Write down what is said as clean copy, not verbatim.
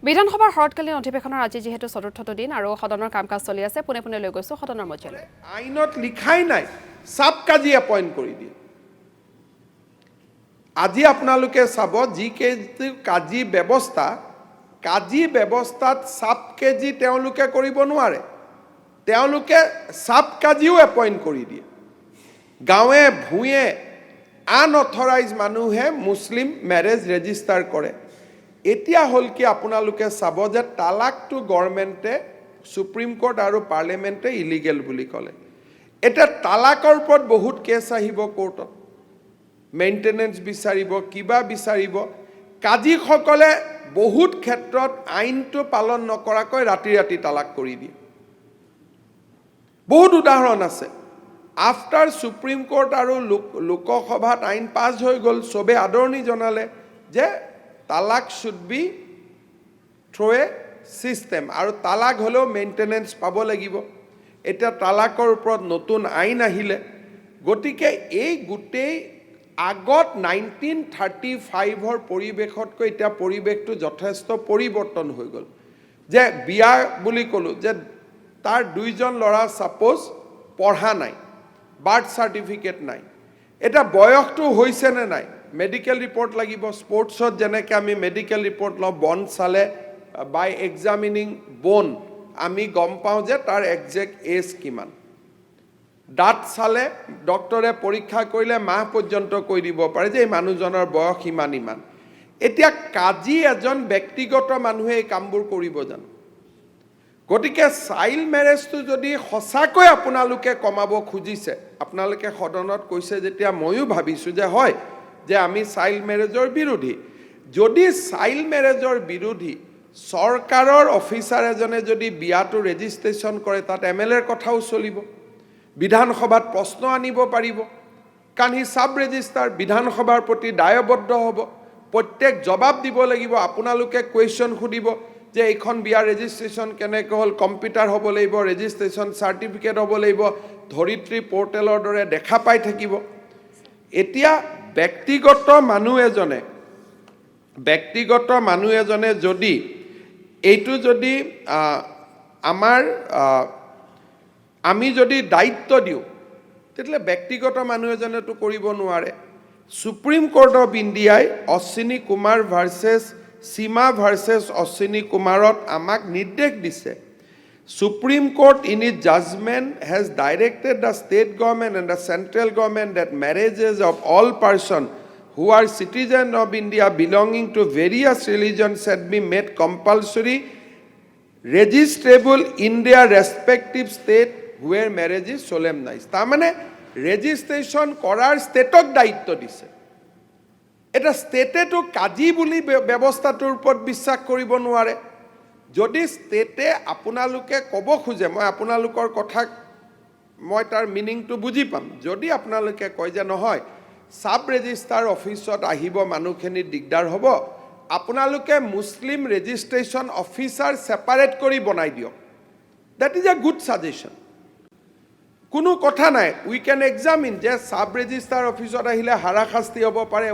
বিধানসভাৰ শৰৎকালীন অধিৱেশনৰ আজি যেহেতু চতুৰ্থটো দিন আৰু সদনৰ কাম-কাজ চলি আছে পুনে পুনে লৈ গৈছো সদনৰ মজিয়ালৈ আইনত লিখাই নাই সাব কাজী এপইণ্ট কৰি দিয়ে আজি আপোনালোকে চাব জি কাজী ব্যৱস্থাত সাব কেজি তেওঁলোকে কৰিব নোৱাৰে তেওঁলোকে সাব কাজীও এপইণ্ট কৰি দিয়ে গাঁৱে ভূঞে আনঅথৰাইজ মানুহে মুছলিম মেৰেজ ৰেজিষ্টাৰ কৰে এতিয়া হল কি আপোনালোকে চাব যে তালাকটো গভৰ্ণমেণ্টে সুপ্ৰিম কোৰ্ট আৰু পাৰ্লিমেণ্টে ইলিগেল বুলি ক'লে এটা তালাকৰ ওপৰত বহুত কেছ আহিব কোৰ্টত মেইনটেনেন্স বিচাৰিব কিবা বিচাৰিব কাজীসকলে বহুত ক্ষেত্ৰত আইনটো পালন নকৰাকৈ ৰাতি ৰাতি তালাক কৰি দিয়ে বহুত উদাহৰণ আছে আফটাৰ সুপ্ৰিম কোৰ্ট আৰু লোকসভাত আইন পাছ হৈ গ'ল সবে আদৰণি জনালে যে তালাক should be through a system আৰু তালাক হলেও মেইনটেনেন্স পাব লাগিব এটা তালাকৰ ওপৰত নতুন আইন আহিলে গতিকে এই গোটেই আগত 1935ৰ পৰিৱেশতকৈ এতিয়া পৰিৱেশটো যথেষ্ট পৰিৱৰ্তন হৈ গ'ল যে বিয়া বুলি ক'লো যে তাৰ দুইজন ল'ৰা সাপোজ পঢ়া নাই বাৰ্থ সাৰ্টিফিকেট নাই এটা বয়সটো হৈছে নে নাই মেডিকেল ৰিপৰ্ট লাগিব স্পৰ্টছত যেনেকৈ আমি মেডিকেল ৰিপৰ্ট লওঁ বন চালে বাই এক্সামিনিং বন আমি গম পাওঁ যে তাৰ একজেক্ট এজ কিমান দাঁত চালে ডক্টৰে পৰীক্ষা কৰিলে মাহ পৰ্যন্ত কৈ দিব পাৰে যে এই মানুহজনৰ বয়স ইমান এতিয়া কাজী এজন ব্যক্তিগত মানুহে এই কামবোৰ কৰিব জানো গতিকে চাইল্ড মেৰেজটো যদি সঁচাকৈ আপোনালোকে কমাব খুজিছে আপোনালোকে সদনত কৈছে যেতিয়া ময়ো ভাবিছোঁ যে হয় যে আমি চাইল্ড মেৰেজৰ বিৰোধী যদি চাইল্ড মেৰেজৰ বিৰোধী চৰকাৰৰ অফিচাৰ এজনে যদি বিয়াটো ৰেজিষ্ট্ৰেশ্যন কৰে তাত এমএলএৰ কথাও চলিব বিধানসভাত প্ৰশ্ন আনিব পাৰিব কাৰণ হি সাব ৰেজিষ্টাৰ বিধানসভাৰ প্ৰতি দায়বদ্ধ হ'ব প্ৰত্যেক জবাব দিব লাগিব আপোনালোকে কুৱেশ্যন সুধিব যে এইখন বিয়া ৰেজিষ্ট্ৰেশ্যন কেনেকৈ হ'ল কম্পিউটাৰ হ'ব লাগিব ৰেজিষ্ট্ৰেশ্যন চাৰ্টিফিকেট হ'ব লাগিব ধৰিত্ৰী পৰ্টেলৰ দৰে দেখা পাই থাকিব এতিয়া ব্যক্তিগত মানুহ এজনে যদি এইটো যদি আমি যদি দায়িত্ব দিওঁ তেতিয়াহ'লে ব্যক্তিগত মানুহ এজনেতো কৰিব নোৱাৰে সুপ্ৰিম কোৰ্ট অফ ইণ্ডিয়াই অশ্বিনী কুমাৰ ভাৰ্চেছ সীমা ভাৰ্চেছ অশ্বিনী কুমাৰত আমাক নিৰ্দেশ দিছে Supreme Court in it judgment has directed the state government and the central government that marriages of all person who are citizen of India belonging to various religions had be made compulsory registrable in their respective state where marriage is solemnize তাৰমানে registration কৰাৰ ষ্টেটক দায়িত্ব দিছে এটা ষ্টেটেটো কাজী বুলি ব্যৱস্থাটোৰ ওপৰত বিশ্বাস কৰিব নোৱাৰে যদি ষ্টেটে আপোনালোকে ক'ব খোজে মই আপোনালোকৰ কথা মই তাৰ মিনিংটো বুজি পাম যদি আপোনালোকে কয় যে নহয় সাব ৰেজিষ্টাৰ অফিচত আহিব মানুহখিনি দিগদাৰ হ'ব আপোনালোকে মুছলিম ৰেজিষ্ট্ৰেশ্যন অফিচাৰ ছেপাৰেট কৰি বনাই দিয়ক that is a good suggestion কোনো কথা নাই উই কেন এক্সামিন যে সাব ৰেজিষ্টাৰ অফিচত আহিলে হাৰাশাস্তি হ'ব পাৰে